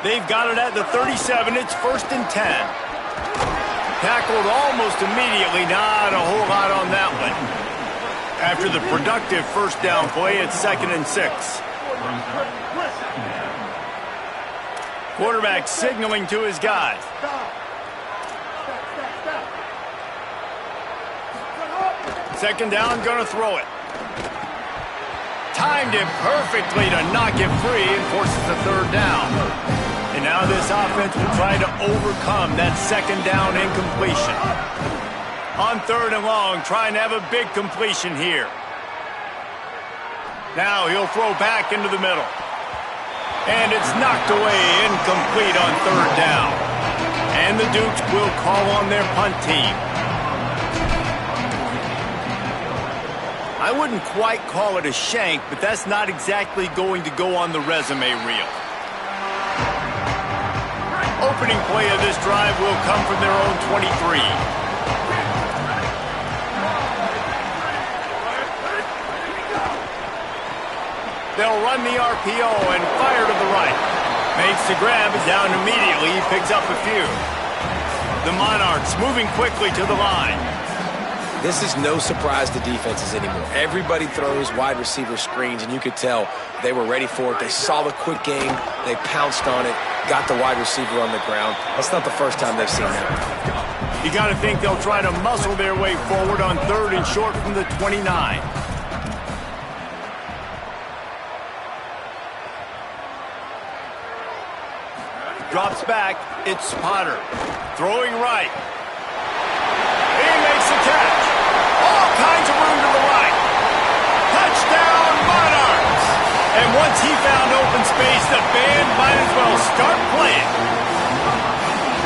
They've got it at the 37. It's 1st and 10. Tackled almost immediately. Not a whole lot on that one. After the productive first down play, it's 2nd and 6. Quarterback signaling to his guys. Second down, gonna throw it. Timed it perfectly to knock it free and forces the 3rd down. And now this offense will try to overcome that 2nd down incompletion. On 3rd and long, trying to have a big completion here. Now he'll throw back into the middle. And it's knocked away, incomplete on 3rd down. And the Dukes will call on their punt team. I wouldn't quite call it a shank, but that's not exactly going to go on the resume reel. Opening play of this drive will come from their own 23. They'll run the RPO and fire to the right. Makes the grab, down immediately, picks up a few. The Monarchs moving quickly to the line. This is no surprise to defenses anymore. Everybody throws wide receiver screens, and you could tell they were ready for it. They saw the quick game. They pounced on it, got the wide receiver on the ground. That's not the first time they've seen that. You got to think they'll try to muscle their way forward on 3rd and short from the 29. Drops back. It's Potter. Throwing right. He makes the catch. All kinds of room to the right. Touchdown, Monarchs. And once he found open space, the band might as well start playing.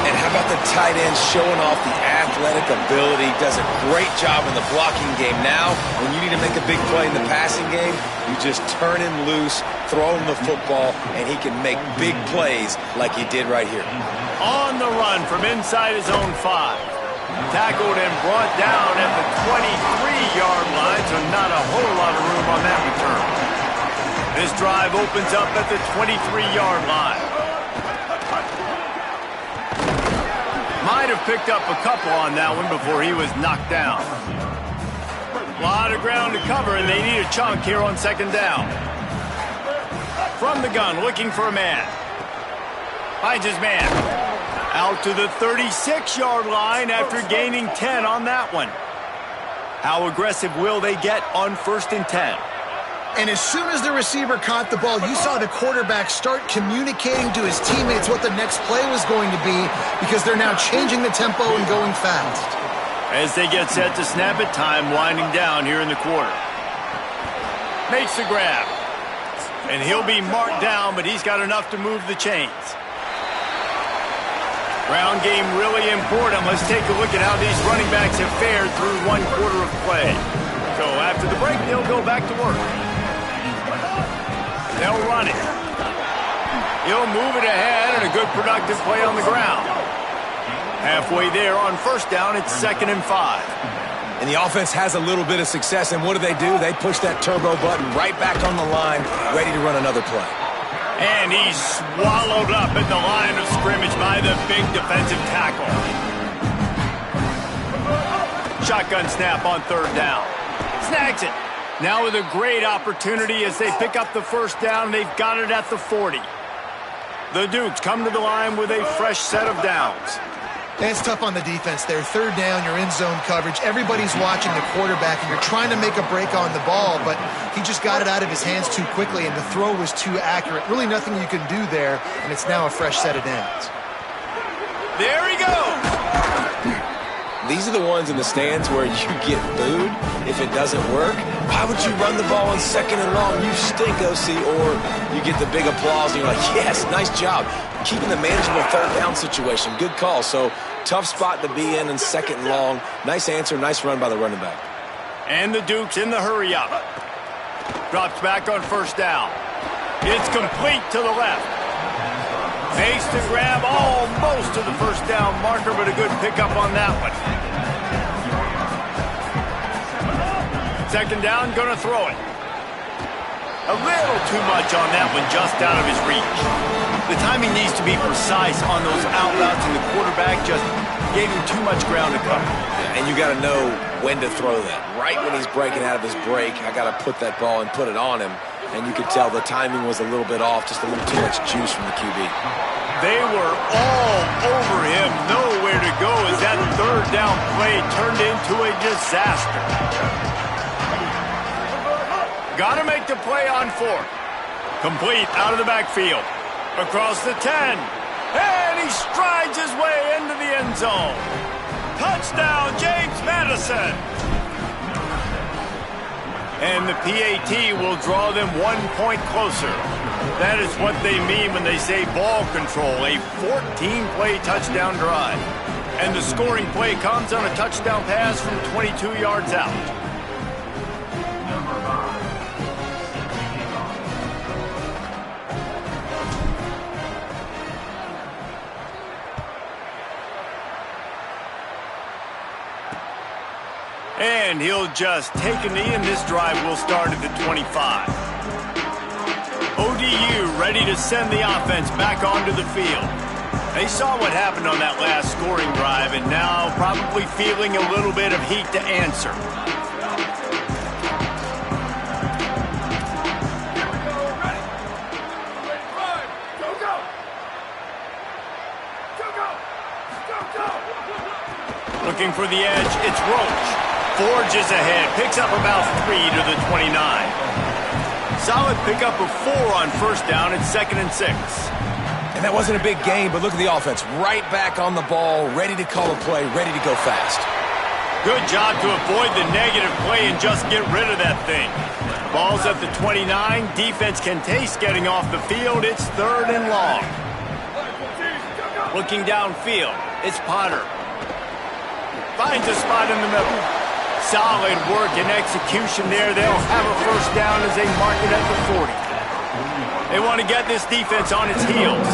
And how about the tight end showing off the athletic ability? Does a great job in the blocking game. Now, when you need to make a big play in the passing game, you just turn him loose, throw him the football, and he can make big plays like he did right here. On the run from inside his own 5. Tackled and brought down at the 23-yard line, so not a whole lot of room on that return. This drive opens up at the 23-yard line. Might have picked up a couple on that one before he was knocked down. A lot of ground to cover, and they need a chunk here on 2nd down. From the gun, looking for a man. Finds his man. Out to the 36-yard line after gaining 10 on that one. How aggressive will they get on 1st and 10? And as soon as the receiver caught the ball, you saw the quarterback start communicating to his teammates what the next play was going to be, because they're now changing the tempo and going fast. As they get set to snap it, time winding down here in the quarter. Makes the grab. And he'll be marked down, but he's got enough to move the chains. Ground game really important. Let's take a look at how these running backs have fared through 1 quarter of play. So after the break, they'll go back to work. They'll run it. He'll move it ahead, and a good productive play on the ground. Halfway there on 1st down, it's 2nd and 5. And the offense has a little bit of success, and what do? They push that turbo button right back on the line, ready to run another play. And he's swallowed up at the line of scrimmage by the big defensive tackle. Shotgun snap on 3rd down. Snags it. Now with a great opportunity as they pick up the 1st down. They've got it at the 40. The Dukes come to the line with a fresh set of downs. And it's tough on the defense there. 3rd down, you're in zone coverage. Everybody's watching the quarterback, and you're trying to make a break on the ball, but he just got it out of his hands too quickly, and the throw was too accurate. Really nothing you can do there, and it's now a fresh set of downs. There he goes. These are the ones in the stands where you get booed if it doesn't work. Why would you run the ball on 2nd and long? You stink, OC. Or you get the big applause, and you're like, yes, nice job. Keeping the manageable 3rd down situation. Good call. So tough spot to be in 2nd and long. Nice answer, nice run by the running back. And the Dukes in the hurry-up. Drops back on 1st down. It's complete to the left. Makes the grab almost to the 1st down marker, but a good pickup on that one. 2nd down, gonna throw it. A little too much on that one, just out of his reach. The The timing needs to be precise on those out routes, and the quarterback just gave him too much ground to cover. And you got to know when to throw that. Right when he's breaking out of his break, I got to put that ball and put it on him. And you could tell the timing was a little bit off, just a little too much juice from the QB. They were all over him, nowhere to go as that third down play turned into a disaster. Got to make the play on fourth. Complete out of the backfield. Across the 10. And he strides his way into the end zone. Touchdown, James Madison. And the PAT will draw them 1 point closer. That is what they mean when they say ball control, a 14-play touchdown drive. And the scoring play comes on a touchdown pass from 22 yards out. And he'll just take a knee, and this drive will start at the 25. ODU ready to send the offense back onto the field. They saw what happened on that last scoring drive, and now probably feeling a little bit of heat to answer. Looking for the edge, it's Roach. Forges ahead, picks up about 3 to the 29. Solid pickup of 4 on first down. It's 2nd and 6. And that wasn't a big gain, but look at the offense. Right back on the ball, ready to call a play, ready to go fast. Good job to avoid the negative play and just get rid of that thing. Ball's at the 29. Defense can taste getting off the field. It's 3rd and long. Looking downfield, it's Potter. Finds a spot in the middle. Solid work and execution there. They'll have a first down as they mark it at the 40. They want to get this defense on its heels.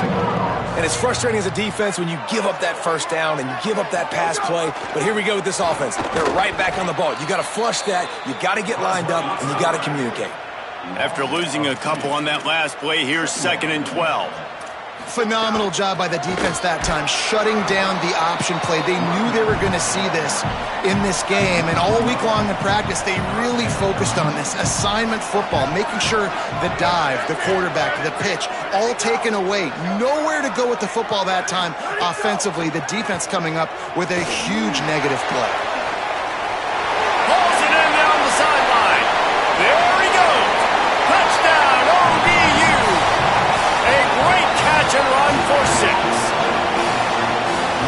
And it's frustrating as a defense when you give up that first down and you give up that pass play. But here we go with this offense. They're right back on the ball. You got to flush that. You got to get lined up, and you got to communicate. After losing a couple on that last play, here's 2nd and 12. Phenomenal job by the defense that time, shutting down the option play. They knew they were going to see this in this game, and all week long in practice, they really focused on this assignment football, making sure the dive, the quarterback, the pitch, all taken away. Nowhere to go with the football that time offensively. The defense coming up with a huge negative play. Pulls it in down the sideline. There he goes. Touchdown, ODU. A great catch and run for 6.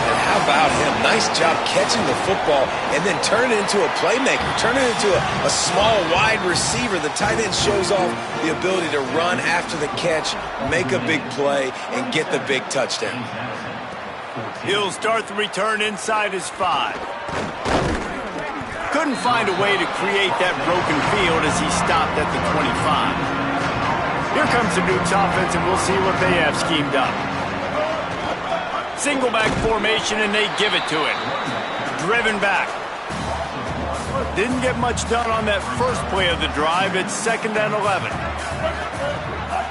And how about him? Nice job catching the football and then turn it into a playmaker. Turn it into a small, wide receiver. The tight end shows off the ability to run after the catch, make a big play, and get the big touchdown. He'll start the return inside his 5. Couldn't find a way to create that broken field as he stopped at the 25. Here comes the Duke's offense, and we'll see what they have schemed up. Single back formation, and they give it to him. Driven back. Didn't get much done on that first play of the drive. It's 2nd and 11.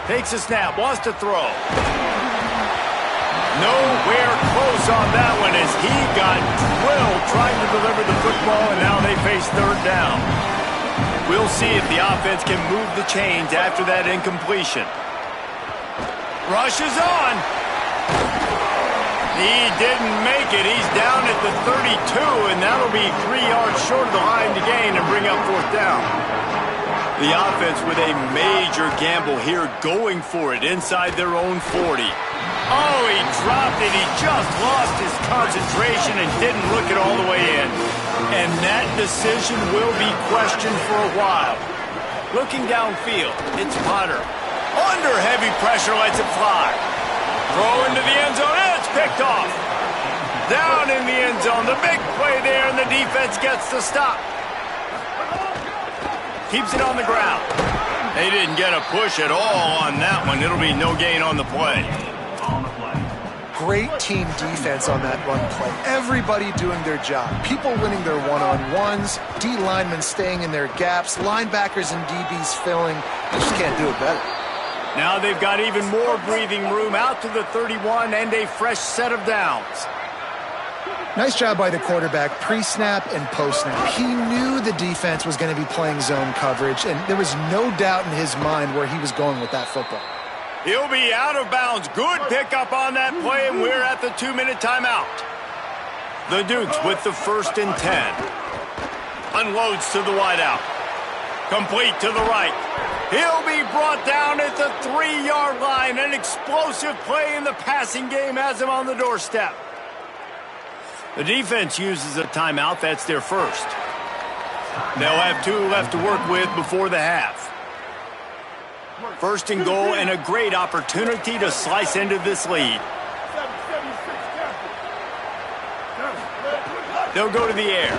Takes a snap, wants to throw. Nowhere close on that one as he got drilled trying to deliver the football, and now they face 3rd down. We'll see if the offense can move the chains after that incompletion. Rushes on. He didn't make it. He's down at the 32, and that'll be 3 yards short of the line to gain and bring up 4th down. The offense with a major gamble here, going for it inside their own 40. Oh, he dropped it. He just lost his concentration and didn't look it all the way in. And that decision will be questioned for a while. Looking downfield, it's Potter. Under heavy pressure, lets it fly. Throw into the end zone, and it's picked off. Down in the end zone, the big play there, and the defense gets the stop. Keeps it on the ground. They didn't get a push at all on that one. It'll be no gain on the play. Great team defense on that run play. Everybody doing their job. People winning their one-on-ones, D linemen staying in their gaps, linebackers and DBs filling. You just can't do it better. Now they've got even more breathing room out to the 31 and a fresh set of downs. Nice job by the quarterback, pre-snap and post-snap. He knew the defense was going to be playing zone coverage, and there was no doubt in his mind where he was going with that football. He'll be out of bounds. Good pickup on that play, and we're at the 2-minute timeout. The Dukes with the 1st and 10. Unloads to the wideout. Complete to the right. He'll be brought down at the 3-yard line. An explosive play in the passing game has him on the doorstep. The defense uses a timeout. That's their first. They'll have 2 left to work with before the half. 1st and goal, and a great opportunity to slice into this lead. They'll go to the air.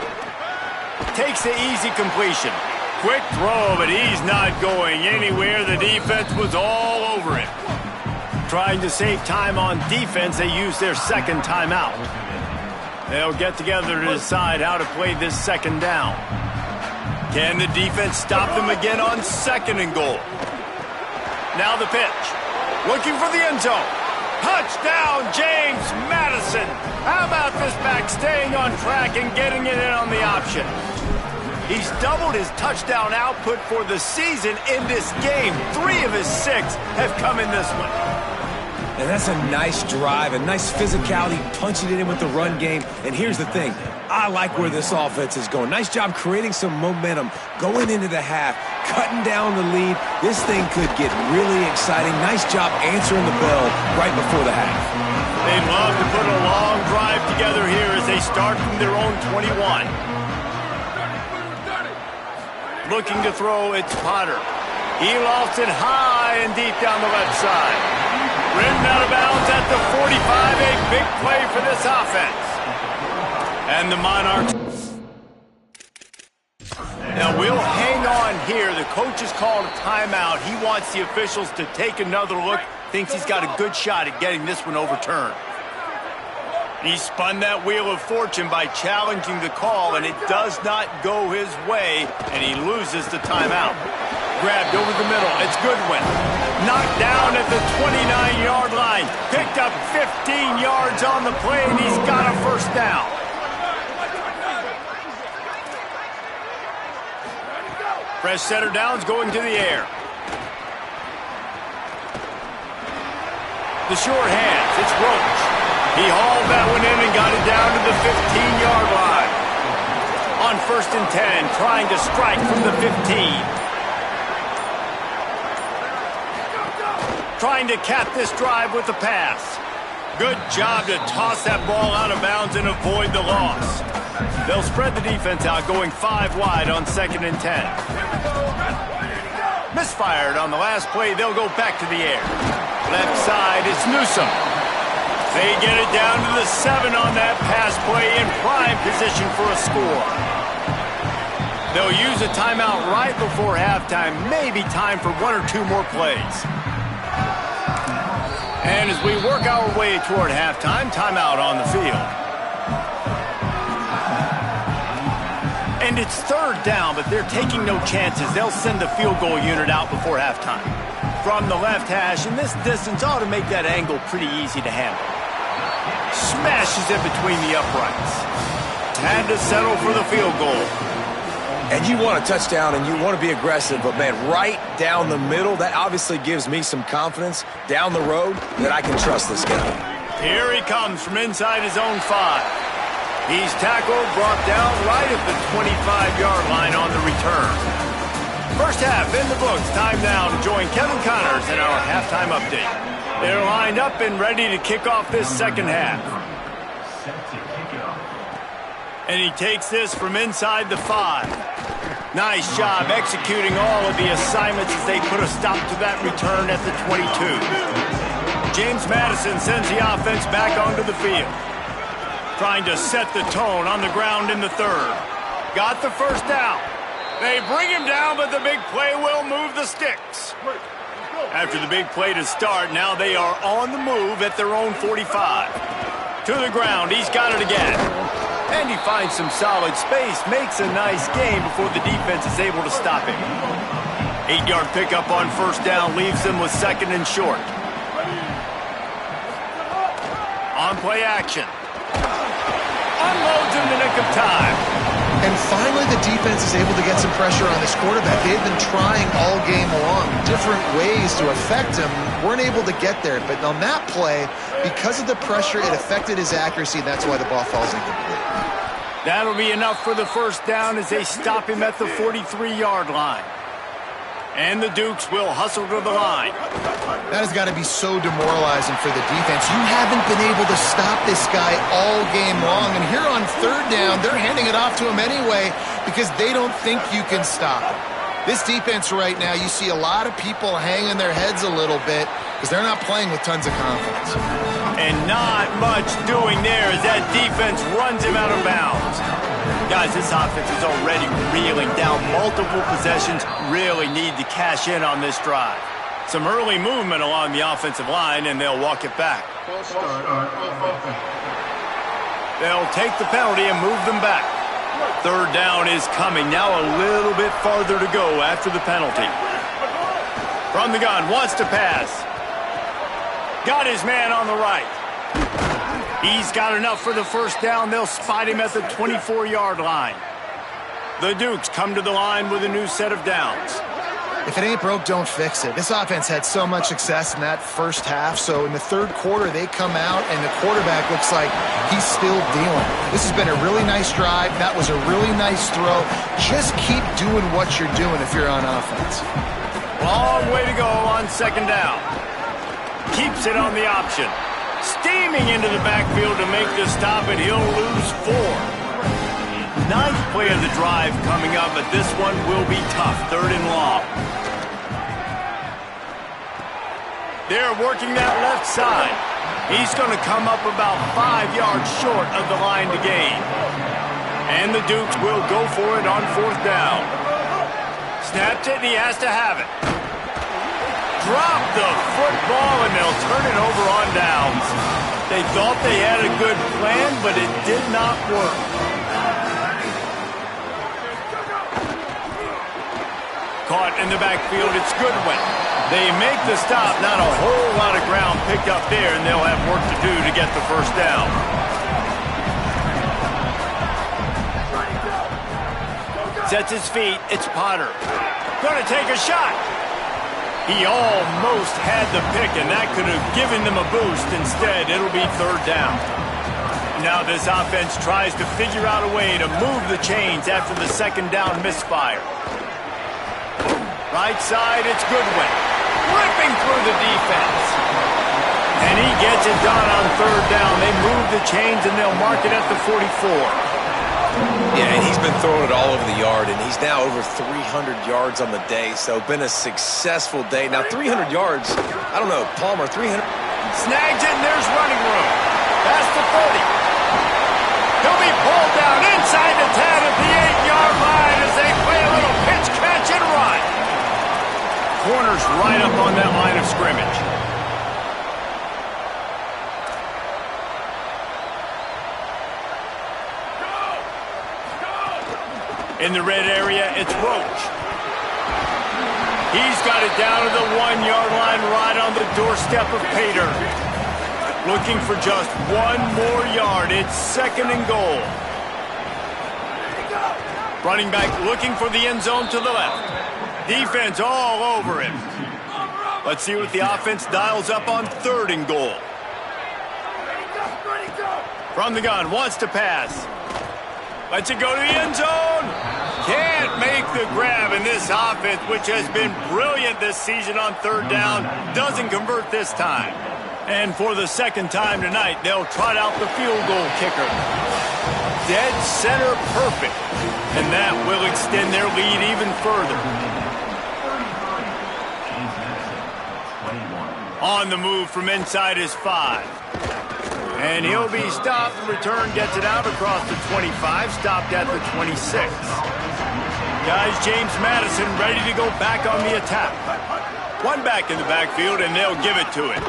Takes the easy completion. Quick throw, but he's not going anywhere. The defense was all over it. Trying to save time on defense, they use their 2nd timeout. They'll get together to decide how to play this 2nd down. Can the defense stop them again on 2nd and goal? Now the pitch. Looking for the end zone. Touchdown, James Madison. How about this back staying on track and getting it in on the option? He's doubled his touchdown output for the season in this game. 3 of his 6 have come in this one. And that's a nice drive, a nice physicality, punching it in with the run game. And here's the thing. I like where this offense is going. Nice job creating some momentum, going into the half, cutting down the lead. This thing could get really exciting. Nice job answering the bell right before the half. They'd love to put a long drive together here as they start from their own 21. Looking to throw, it's Potter. He lofts it high and deep down the left side. Ridden out of bounds at the 45, a big play for this offense. And the Monarchs. Now we'll hang on here. The coach has called a timeout. He wants the officials to take another look. Thinks he's got a good shot at getting this one overturned. He spun that wheel of fortune by challenging the call, and it does not go his way, and he loses the timeout. Grabbed over the middle. It's Goodwin. Knocked down at the 29-yard line. Picked up 15 yards on the play, and he's got a 1st down. Fresh set of downs going to the air. The short hands. It's Roach. He hauled that one in and got it down to the 15-yard line. On 1st and 10, trying to strike from the 15. Trying to cap this drive with the pass. Good job to toss that ball out of bounds and avoid the loss. They'll spread the defense out, going 5 wide on 2nd and 10. Misfired on the last play. They'll go back to the air. Left side, it's Newsom. They get it down to the 7 on that pass play, in prime position for a score. They'll use a timeout right before halftime. Maybe time for 1 or 2 more plays. And as we work our way toward halftime, timeout on the field. And it's 3rd down, but they're taking no chances. They'll send the field goal unit out before halftime. From the left hash, and this distance ought to make that angle pretty easy to handle. Smashes it between the uprights. Had to settle for the field goal. And you want a touchdown and you want to be aggressive, but man, right down the middle, that obviously gives me some confidence down the road that I can trust this guy. Here he comes from inside his own 5. He's tackled, brought down right at the 25-yard line on the return. First half in the books. Time now to join Kevin Connors in our halftime update. They're lined up and ready to kick off this 2nd half. And he takes this from inside the 5. Nice job executing all of the assignments as they put a stop to that return at the 22. James Madison sends the offense back onto the field. Trying to set the tone on the ground in the 3rd. Got the 1st down. They bring him down, but the big play will move the sticks. After the big play to start, now they are on the move at their own 45. To the ground, he's got it again. And he finds some solid space, makes a nice game before the defense is able to stop him. 8-yard pickup on first down leaves them with second and short. On play action. Unloads in the nick of time. And finally, the defense is able to get some pressure on this quarterback. They've been trying all game long, different ways to affect him. Weren't able to get there. But on that play, because of the pressure, it affected his accuracy, and that's why the ball falls incomplete. That'll be enough for the first down as they stop him at the 43-yard line. And the Dukes will hustle to the line. That has got to be so demoralizing for the defense. You haven't been able to stop this guy all game long. And here on third down, they're handing it off to him anyway because they don't think you can stop him. This defense right now, you see a lot of people hanging their heads a little bit because they're not playing with tons of confidence. And not much doing there as that defense runs him out of bounds. Guys, this offense is already reeling down multiple possessions. Really need to cash in on this drive. Some early movement along the offensive line, and they'll walk it back. They'll take the penalty and move them back. Third down is coming. Now a little bit farther to go after the penalty. From the gun, wants to pass. Got his man on the right. He's got enough for the first down. They'll spot him at the 24-yard line. The Dukes come to the line with a new set of downs. If it ain't broke, don't fix it. This offense had so much success in that first half, so in the third quarter, they come out, and the quarterback looks like he's still dealing. This has been a really nice drive. That was a really nice throw. Just keep doing what you're doing if you're on offense. Long way to go on second down. Keeps it on the option. Steaming into the backfield to make the stop, and he'll lose 4. Ninth play of the drive coming up, but this one will be tough. Third and long. They're working that left side. He's going to come up about 5 yards short of the line to gain. And the Dukes will go for it on fourth down. Snapped it, and he has to have it. Drop the football, and they'll turn it over on downs. They thought they had a good plan, but it did not work. Caught in the backfield, it's Goodwin. They make the stop, not a whole lot of ground picked up there, and they'll have work to do to get the first down. Sets his feet, it's Potter. Gonna take a shot. He almost had the pick, and that could have given them a boost. Instead, it'll be third down. Now this offense tries to figure out a way to move the chains after the second down misfire. Right side, it's Goodwin. Ripping through the defense. And he gets it done on third down. They move the chains, and they'll mark it at the 44. Yeah, and he's been throwing it all over the yard, and he's now over 300 yards on the day, so been a successful day. Now, 300 yards, I don't know, Palmer, 300. Snags it, and there's running room. Past the 30. He'll be pulled down inside the 10 at the 8-yard line as they play a little pitch, catch, and run. Corner's right up on that line of scrimmage. In the red area, it's Roach. He's got it down to the 1-yard line right on the doorstep of Pater. Looking for just one more yard. It's second and goal. Running back looking for the end zone to the left. Defense all over him. Let's see what the offense dials up on third and goal. From the gun, wants to pass. Lets it go to the end zone. Can't make the grab, and this offense, which has been brilliant this season on third down, doesn't convert this time. And for the second time tonight, they'll trot out the field goal kicker. Dead center perfect, and that will extend their lead even further. On the move from inside is 5. And he'll be stopped. Return gets it out across the 25, stopped at the 26. Guys, James Madison ready to go back on the attack. One back in the backfield, and they'll give it to him.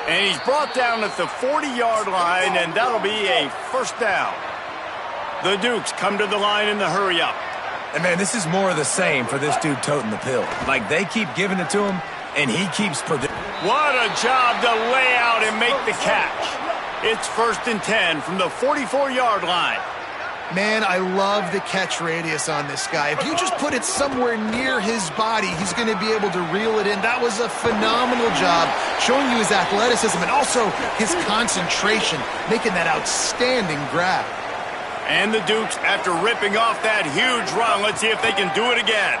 And he's brought down at the 40-yard line, and that'll be a first down. The Dukes come to the line in the hurry-up. And, man, this is more of the same for this dude toting the pill. Like, they keep giving it to him, and he keeps producing. What a job to lay out and make the catch. It's 1st and 10 from the 44-yard line. Man, I love the catch radius on this guy. If you just put it somewhere near his body, he's going to be able to reel it in. That was a phenomenal job, showing you his athleticism and also his concentration, making that outstanding grab. And the Dukes, after ripping off that huge run, let's see if they can do it again.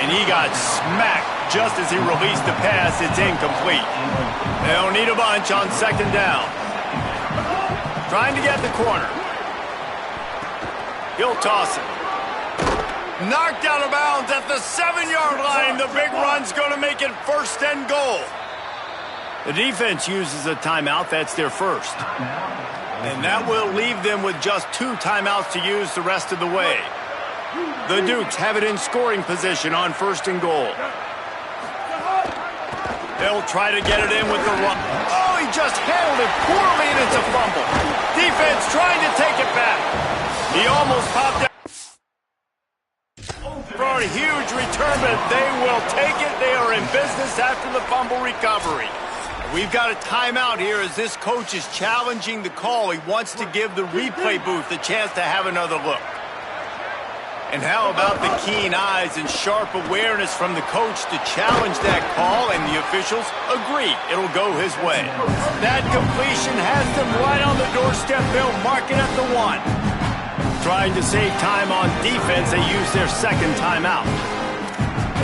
And he got smacked just as he released the pass. It's incomplete. They'll need a bunch on 2nd down. Trying to get the corner. He'll toss it. Knocked out of bounds at the 7-yard line. The big run's going to make it 1st and goal. The defense uses a timeout. That's their first. And that will leave them with just 2 timeouts to use the rest of the way. The Dukes have it in scoring position on 1st and goal. They'll try to get it in with the run. Oh, he just handled it poorly, and it's a fumble. Defense trying to take it back. He almost popped out for a huge return, but they will take it. They are in business after the fumble recovery. We've got a timeout here as this coach is challenging the call. He wants to give the replay booth a chance to have another look. And how about the keen eyes and sharp awareness from the coach to challenge that call, and the officials agree it'll go his way. That completion has them right on the doorstep. They'll mark it at the 1. Trying to save time on defense, they use their 2nd timeout.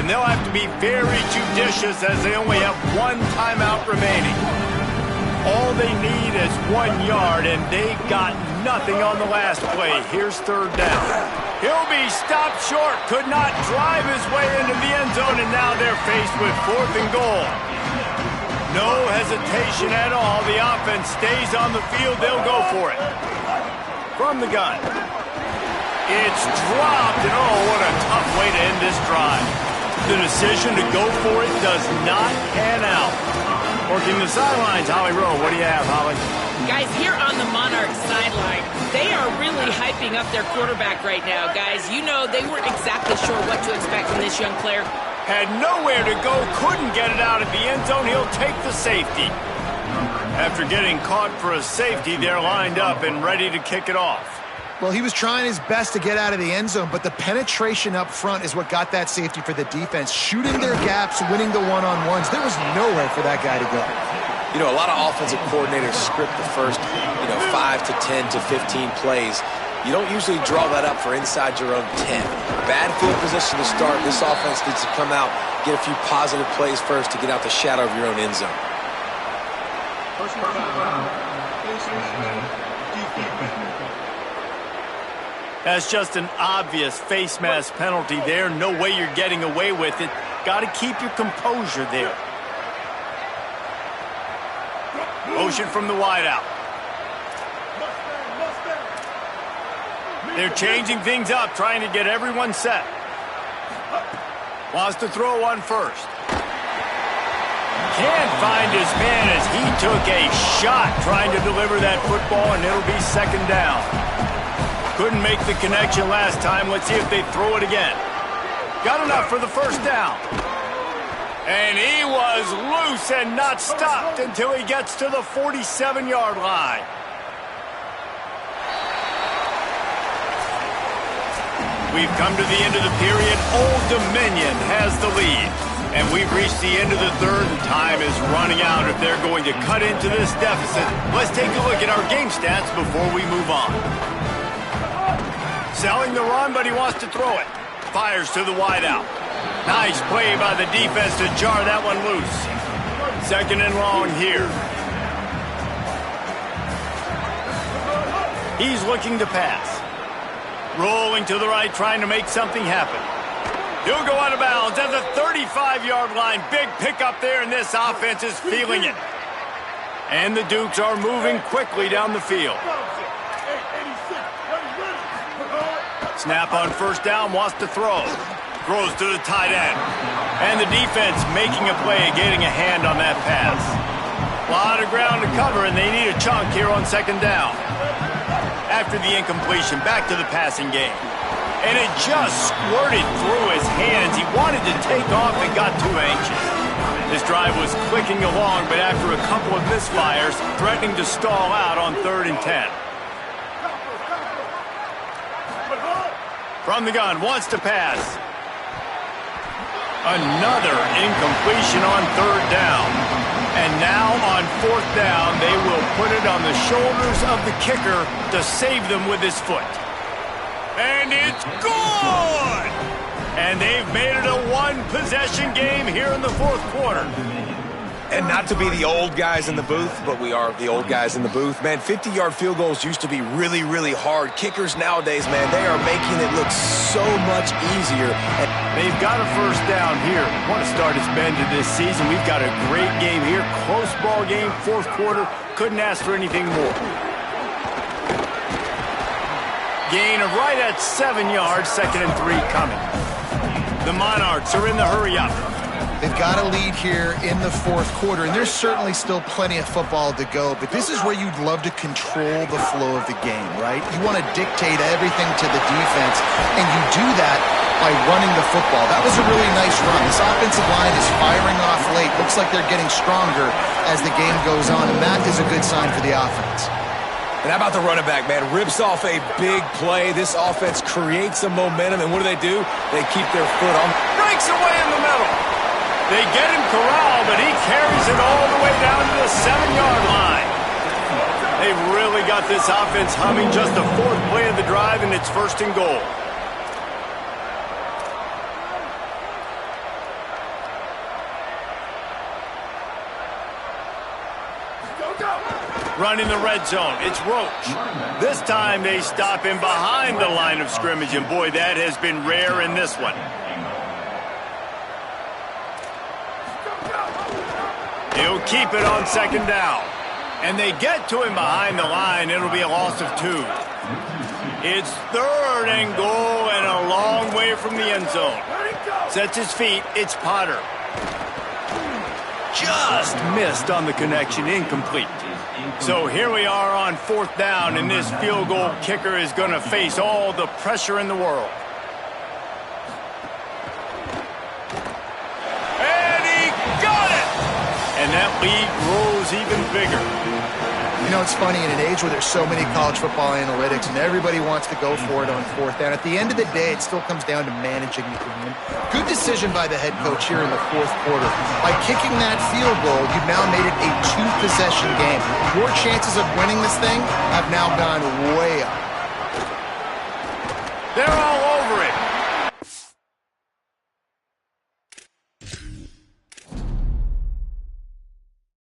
And they'll have to be very judicious as they only have 1 timeout remaining. All they need is 1 yard, and they got nothing on the last play. Here's 3rd down. He'll be stopped short, could not drive his way into the end zone, and now they're faced with 4th and goal. No hesitation at all. The offense stays on the field. They'll go for it. From the gun. It's dropped, and oh, what a tough way to end this drive. The decision to go for it does not pan out. Working the sidelines, Holly Rowe. What do you have, Holly? Guys, here on the Monarchs sideline, they are really hyping up their quarterback right now, guys. You know, they weren't exactly sure what to expect from this young player. Had nowhere to go, couldn't get it out of the end zone. He'll take the safety. After getting caught for a safety, they're lined up and ready to kick it off. Well, he was trying his best to get out of the end zone, but the penetration up front is what got that safety for the defense. Shooting their gaps, winning the one-on-ones. There was nowhere for that guy to go. You know, a lot of offensive coordinators script the first, 5 to 10 to 15 plays. You don't usually draw that up for inside your own 10. Bad field position to start. This offense needs to come out, get a few positive plays first to get out the shadow of your own end zone. That's just an obvious face mask penalty there. No way you're getting away with it. Got to keep your composure there. Motion from the wideout. They're changing things up, trying to get everyone set. Wants to throw one first. Can't find his man as he took a shot trying to deliver that football, and it'll be 2nd down. Couldn't make the connection last time. Let's see if they throw it again. Got enough for the 1st down. And he was loose and not stopped until he gets to the 47-yard line. We've come to the end of the period. Old Dominion has the lead. And we've reached the end of the 3rd, and time is running out if they're going to cut into this deficit. Let's take a look at our game stats before we move on. Selling the run, but he wants to throw it. Fires to the wideout. Nice play by the defense to jar that one loose. 2nd and long here. He's looking to pass. Rolling to the right, trying to make something happen. He'll go out of bounds at the 35-yard line. Big pickup there, and this offense is feeling it. And the Dukes are moving quickly down the field. Snap on 1st down, wants to throw. Throws to the tight end. And the defense making a play, getting a hand on that pass. A lot of ground to cover, and they need a chunk here on 2nd down. after the incompletion, back to the passing game. And it just squirted through his hands. He wanted to take off and got too anxious. This drive was clicking along, but after a couple of misfires, threatening to stall out on 3rd and 10. From the gun, wants to pass. Another incompletion on 3rd down. And now on 4th down, they will put it on the shoulders of the kicker to save them with his foot. And it's good! And they've made it a one-possession game here in the 4th quarter. And not to be the old guys in the booth, but we are the old guys in the booth. Man, 50-yard field goals used to be really, really hard. Kickers nowadays, man, they are making it look so much easier. And they've got a 1st down here. Want to start us bend to this season. We've got a great game here. Close ball game, 4th quarter. Couldn't ask for anything more. Gain of right at 7 yards, 2nd and 3 coming. The Monarchs are in the hurry-up. They've got a lead here in the 4th quarter, and there's certainly still plenty of football to go, but this is where you'd love to control the flow of the game, right? You want to dictate everything to the defense, and you do that by running the football. That was a really nice run. This offensive line is firing off late. Looks like they're getting stronger as the game goes on, and that is a good sign for the offense. how about the running back, man? Rips off a big play. This offense creates some momentum, and what do? They keep their foot on. Breaks away in the middle. They get him corralled, but he carries it all the way down to the 7-yard line. They've really got this offense humming. Just the 4th play of the drive, and it's 1st and goal. Running the red zone, it's Roach. This time they stop him behind the line of scrimmage, and boy, that has been rare in this one. He'll keep it on 2nd down. And they get to him behind the line. It'll be a loss of 2. It's 3rd and goal and a long way from the end zone. Sets his feet. It's Potter. Just missed on the connection. Incomplete. So here we are on 4th down, and this field goal kicker is going to face all the pressure in the world. And that lead grows even bigger. You know, it's funny, in an age where there's so many college football analytics and everybody wants to go for it on 4th down, at the end of the day, it still comes down to managing the game. Good decision by the head coach here in the 4th quarter. By kicking that field goal, you've now made it a 2-possession game. Your chances of winning this thing have now gone way up. They're all